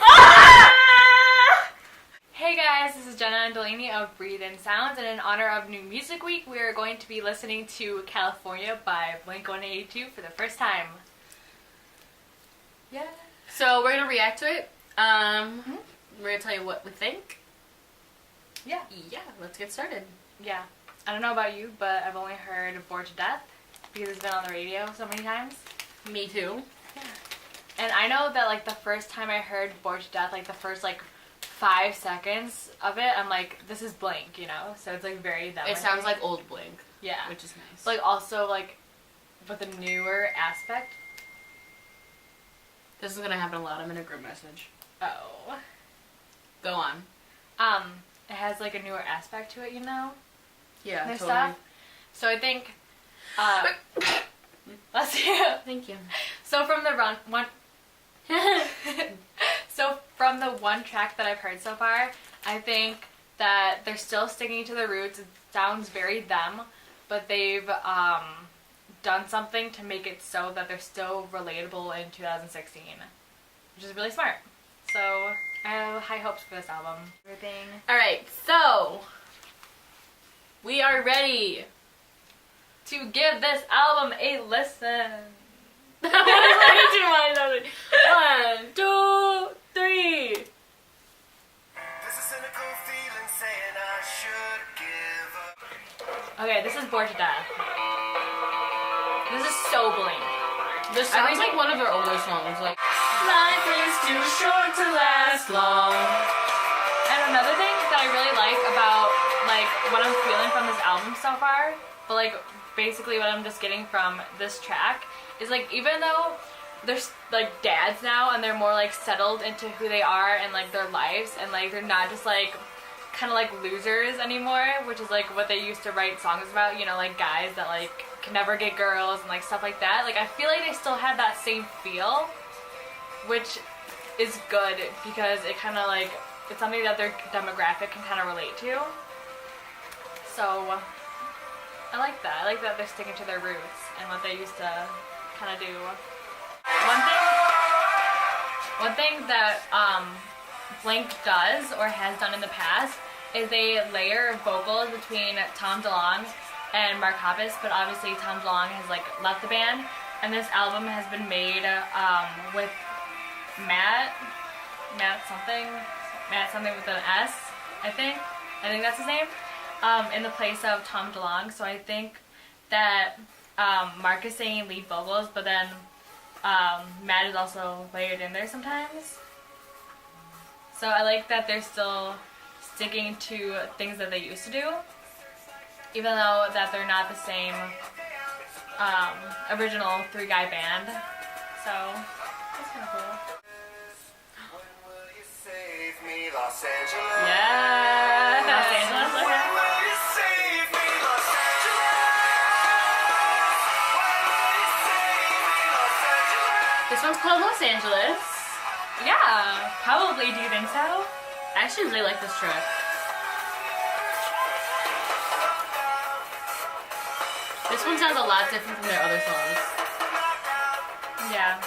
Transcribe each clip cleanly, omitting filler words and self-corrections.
Ah! Hey guys, this is Jenna and Delaney of BreatheInSounds, and in honor of New Music Week, we are going to be listening to California by BLINK-182 for the first time. Yeah. So we're gonna react to it. We're gonna tell you what we think. Yeah. Yeah, let's get started. Yeah. I don't know about you, but I've only heard Bored to Death because it's been on the radio so many times. Me too. Yeah. And I know that like the first time I heard Bored to Death, like the first like 5 seconds of it, I'm like, this is Blink, you know? So it's like very them. It sounds like old Blink. Yeah. Which is nice. Like also like with a newer aspect. This is gonna happen a lot. I'm in a group message. Oh. Go on. It has like a newer aspect to it, you know? Yeah, Their totally. stuff. So I think let's see. Thank you. So from the one track that I've heard so far, I think that they're still sticking to the roots. It sounds very them, but they've done something to make it so that they're still relatable in 2016, which is really smart. So I have high hopes for this album. Everything. Alright, so we are ready To give this album a listen. That was way too much. 1, 2, 3. Okay, this is Bored to Death. This is so Blink. This sounds like one of their older songs. Like, life is too short to last long. And another thing that I really like about like what I'm feeling from this album so far, but like basically what I'm just getting from this track is like even though they're like dads now and they're more like settled into who they are and like their lives and like they're not just like kind of like losers anymore, which is like what they used to write songs about, you know, like guys that like can never get girls and like stuff like that. Like I feel like they still have that same feel, which is good because it kind of like it's something that their demographic can kind of relate to. So I like that. I like that they're sticking to their roots and what they used to kind of do. One thing that Blink does or has done in the past is they layer vocals between Tom DeLonge and Mark Hoppus, but obviously Tom DeLonge has like left the band, and this album has been made with Matt something with an S, I think that's his name, in the place of Tom DeLonge. So I think that Mark is singing lead vocals, but then Matt is also layered in there sometimes. So I like that they're still sticking to things that they used to do, even though that they're not the same original 3-guy band. So that's kind of cool. Yeah. Los Angeles, okay. This one's called Los Angeles. Yeah, probably. Do you think so? I actually really like this track. This one sounds a lot different from their other songs. Yeah.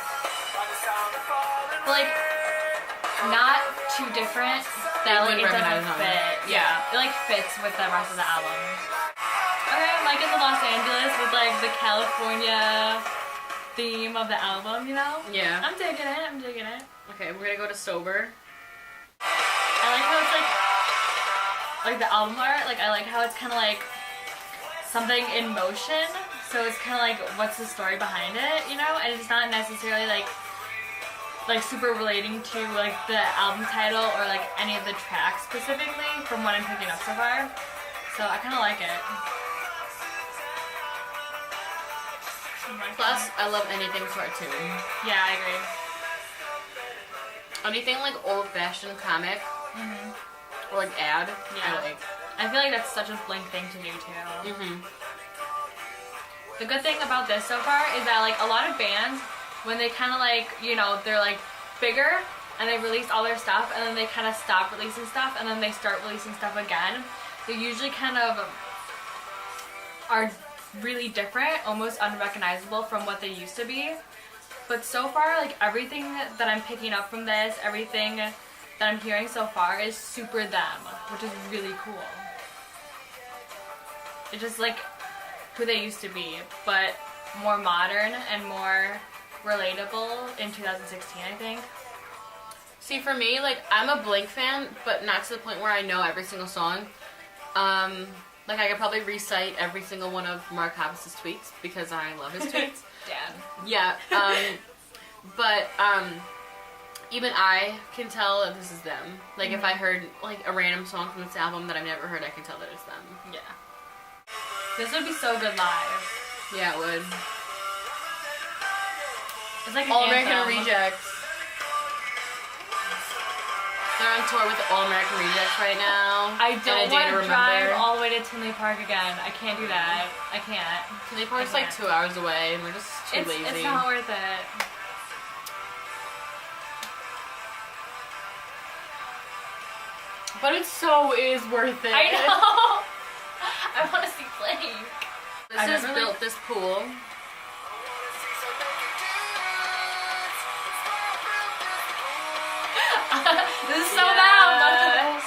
But like, not too different that like it doesn't fit. Yeah, it like fits with the rest of the album. Okay, I'm liking the Los Angeles with like the California theme of the album, you know? Yeah. I'm digging it. Okay, we're gonna go to Sober. I like how it's like the album art, like I like how it's kind of like something in motion, so it's kind of like what's the story behind it, you know? And it's not necessarily like super relating to like the album title or like any of the tracks specifically from what I'm picking up so far. So I kind of like it. Plus, I love anything cartoon. Yeah, I agree. Anything like old-fashioned comic or like ad, Yeah. I like. I feel like that's such a Blink thing to do too. The good thing about this so far is that like a lot of bands, when they kind of like, you know, they're like bigger and they release all their stuff and then they kind of stop releasing stuff and then they start releasing stuff again, they usually kind of are really different, almost unrecognizable from what they used to be. But so far, like, everything that I'm picking up from this, everything that I'm hearing so far is super them, which is really cool. It's just, like, who they used to be, but more modern and more relatable in 2016, I think. See, for me, like, I'm a Blink fan, but not to the point where I know every single song. Like, I could probably recite every single one of Mark Hoppus' tweets because I love his tweets. Dad. Yeah, but, even I can tell that this is them. Like, if I heard, like, a random song from this album that I've never heard, I can tell that it's them. Yeah. This would be so good live. Yeah, it would. It's like an All American anthem. Rejects. They're on tour with the All American Rejects right now. I don't want to drive Remember. all the way to Tinley Park again. I can't do that. I can't. Tinley Park's like 2 hours away, and we're just too lazy. It's not worth it. But it so is worth it. I know. I want to see Blink. This I has never built this pool. This is so loud.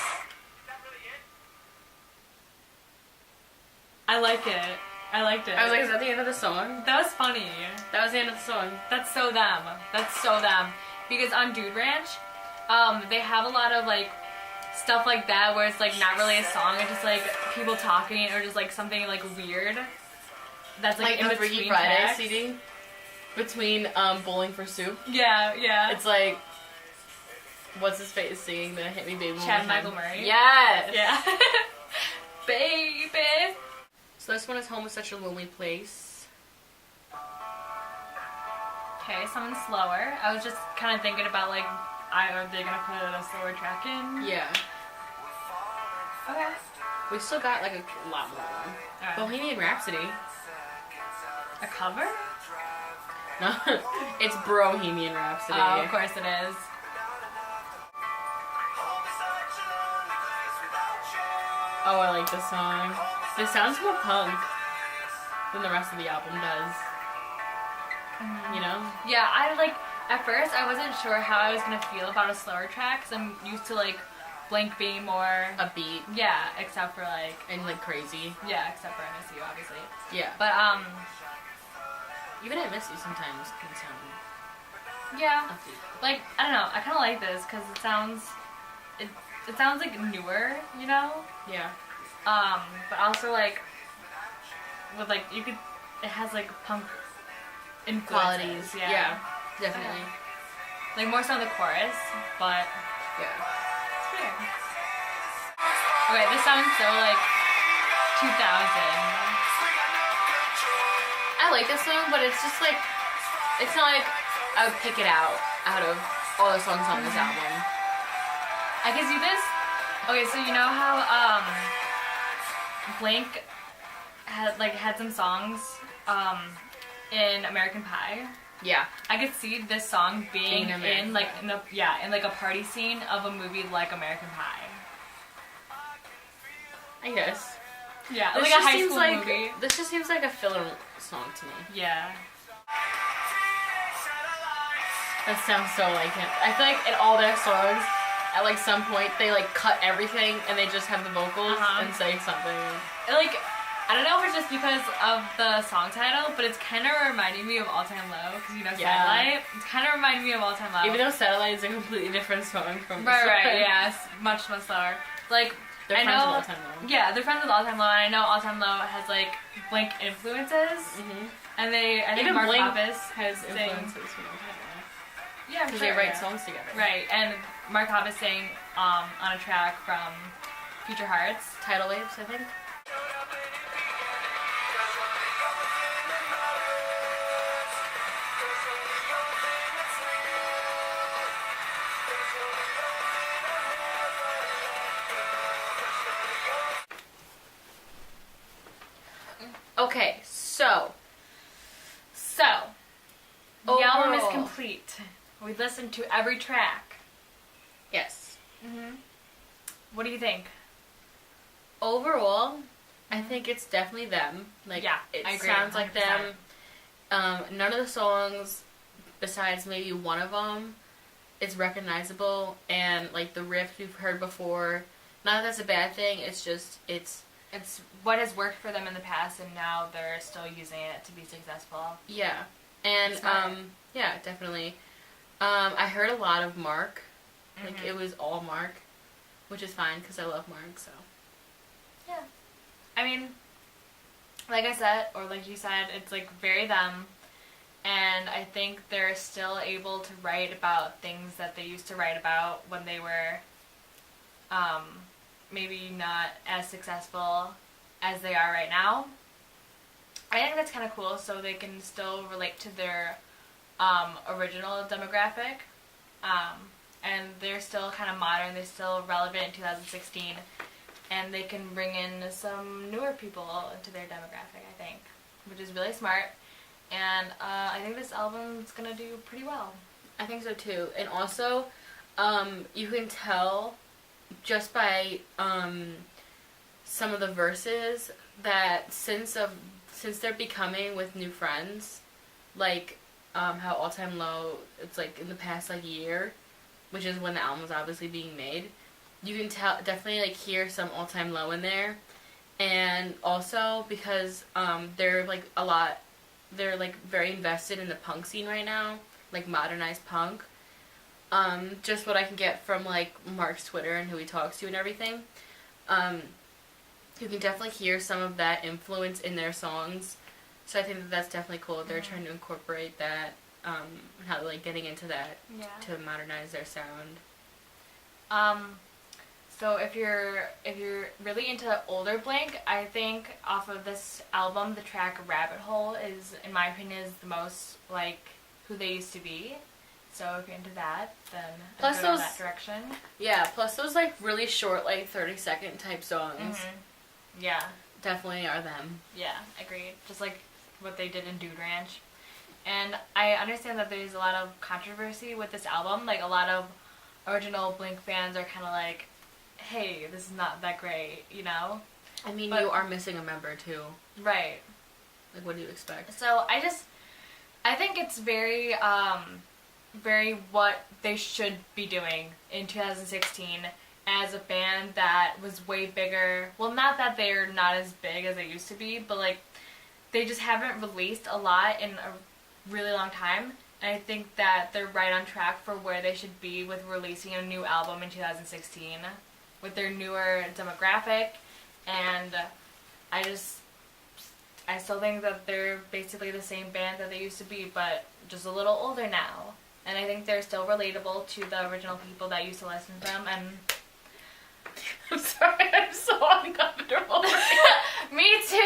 I like it. I liked it. I was like, is that the end of the song? that was funny. That was the end of the song. That's so them. That's so them. Because on Dude Ranch, they have a lot of like stuff like that where it's like not really a song, it's just like people talking or just like something like weird. That's like in the between Freaky Friday tracks. CD between Bowling for Soup. Yeah, yeah. It's like, what's his face singing the Hit Me Baby One More Chad Time? Michael Murray. Yes. Yeah. Baby. So this one is Home is Such a Lonely Place. Okay, something slower. I was just kind of thinking about like, are they gonna put a slower track in? Yeah. Okay. We still got like a lot more. Alright. Bohemian Rhapsody. A cover? No, it's Brohemian Rhapsody. Oh, of course it is. Oh, I like this song. This sounds more punk than the rest of the album does. You know? Yeah, I like, at first I wasn't sure how I was gonna feel about a slower track because I'm used to like Blink being more Upbeat yeah, except for like and like crazy. yeah, except for I Miss You obviously. Yeah. But Even I Miss You sometimes can sound yeah, upbeat. like I don't know, I kind of like this because it sounds like newer, you know. Yeah. But also like with like it has like punk influences. Qualities. Yeah. Definitely. Like more so in the chorus, but Yeah. it's weird. Okay, this sounds so like 2000. I like this song, but it's just like, it's not like I would pick it out of all the songs on this album. I can see this. Okay, so you know how Blink had some songs in American Pie. Yeah. I could see this song being In American in like a party scene of a movie like American Pie. I guess. Yeah, This like a just high seems school like, movie. This just seems like a filler song to me. Yeah. That sounds so like him. I feel like in all their songs, at like some point, they like cut everything and they just have the vocals and say something. Like, I don't know if it's just because of the song title, but it's kind of reminding me of All Time Low, because you know Yeah. Satellite. It's kind of reminding me of All Time Low. Even though Satellite is a completely different song from this Right, one. yeah, it's much slower. Like, They're I friends know, with All Time Low. yeah, they're friends with All Time Low, and I know All Time Low has like Blink influences, and I think Even Mark Blink Hoppus has sing- influences from All Time Low. Yeah, I'm Because sure, they write yeah. songs together. Right, and Mark Hoppus sang on a track from Future Hearts. Tidal Waves, I think. Okay, so The album is overall- complete. We listened to every track. yes. What do you think? Overall, I think it's definitely them. Like, Yeah, it I agree, sounds like them. 100%. None of the songs besides maybe one of them, it's recognizable, and like the riff you've heard before. Not that that's a bad thing. It's just it's what has worked for them in the past, and now they're still using it to be successful. Yeah, and yeah, definitely. I heard a lot of Mark. Like it was all Mark, which is fine because I love Mark. So yeah, I mean, like I said, or like you said, it's like very them. And I think they're still able to write about things that they used to write about when they were maybe not as successful as they are right now. I think that's kind of cool, so they can still relate to their original demographic. And they're still kind of modern, they're still relevant in 2016. And they can bring in some newer people into their demographic, I think, which is really smart. And I think this album's gonna do pretty well. I think so too. And also, you can tell just by some of the verses that since they're becoming with new friends, like how All Time Low, it's like in the past like year, which is when the album was obviously being made, you can tell definitely like hear some All Time Low in there. And also because they're like they're like very invested in the punk scene right now, like modernized punk. Just what I can get from like Mark's Twitter and who he talks to and everything. You can definitely hear some of that influence in their songs. So I think that that's definitely cool. They're trying to incorporate that, how they're like getting into that to modernize their sound. So if you're really into older Blink, I think off of this album, the track Rabbit Hole is, in my opinion, is the most like who they used to be. So if you're into that, then plus go in that direction. Yeah, plus those like really short, like 30-second type songs. Yeah. Definitely are them. Yeah, agreed. Just like what they did in Dude Ranch. And I understand that there's a lot of controversy with this album. Like a lot of original Blink fans are kind of like, hey, this is not that great, you know? I mean, you are missing a member, too. Right. Like, what do you expect? So, I think it's very, very what they should be doing in 2016 as a band that was way bigger. Well, not that they're not as big as they used to be, but, like, they just haven't released a lot in a really long time. And I think that they're right on track for where they should be with releasing a new album in 2016. With their newer demographic, and I still think that they're basically the same band that they used to be, but just a little older now. And I think they're still relatable to the original people that used to listen to them. And I'm sorry, I'm so uncomfortable. Me too.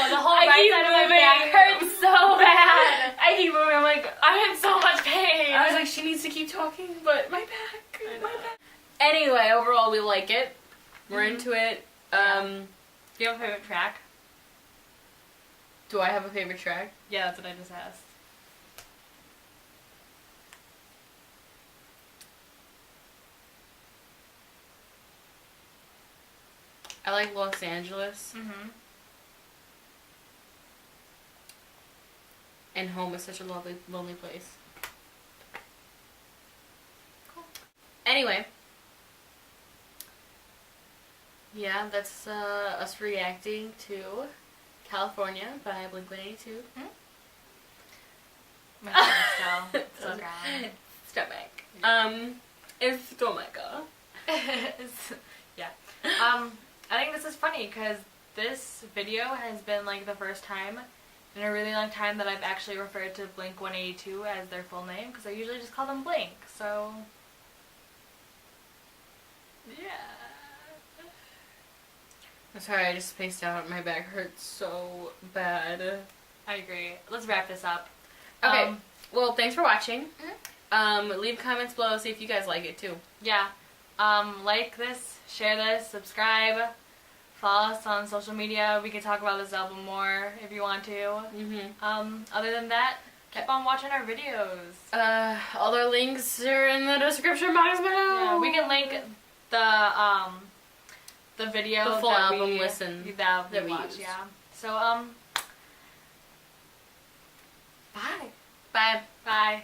The whole right side of my back hurts so bad. I keep moving. I'm like, I'm in so much pain. I was like, she needs to keep talking, but my back, my back. Anyway, overall, we like it. We're into it. Do you have a favorite track? Do I have a favorite track? Yeah, that's what I just asked. I like Los Angeles. And Home is such a lovely, lonely place. Cool. Anyway. Yeah, that's us reacting to California by BLINK-182. My stomach still growling. Stomach. It's stomach. Yeah. I think this is funny because this video has been like the first time in a really long time that I've actually referred to BLINK-182 as their full name, because I usually just call them Blink. So yeah. I'm sorry, I just spaced out. My back hurts so bad. I agree. Let's wrap this up. Okay. Well, thanks for watching. Leave comments below, see if you guys like it too. Yeah. Like this, share this, subscribe, follow us on social media. We can talk about this album more if you want to. Other than that, keep on watching our videos. All our links are in the description box below. Yeah, we can link the video, the full that album we, listen that we we watch. used. Yeah. So bye. Bye. Bye.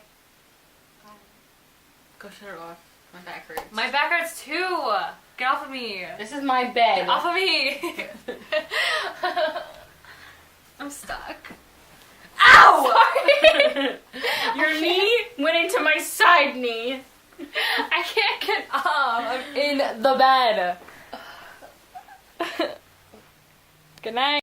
Go shut it off. My back hurts. My back hurts too. Get off of me. This is my bed. Get off of me. I'm stuck. Ow! Sorry. Your knee went into my side knee. I can't get up. I'm in the bed. Good night.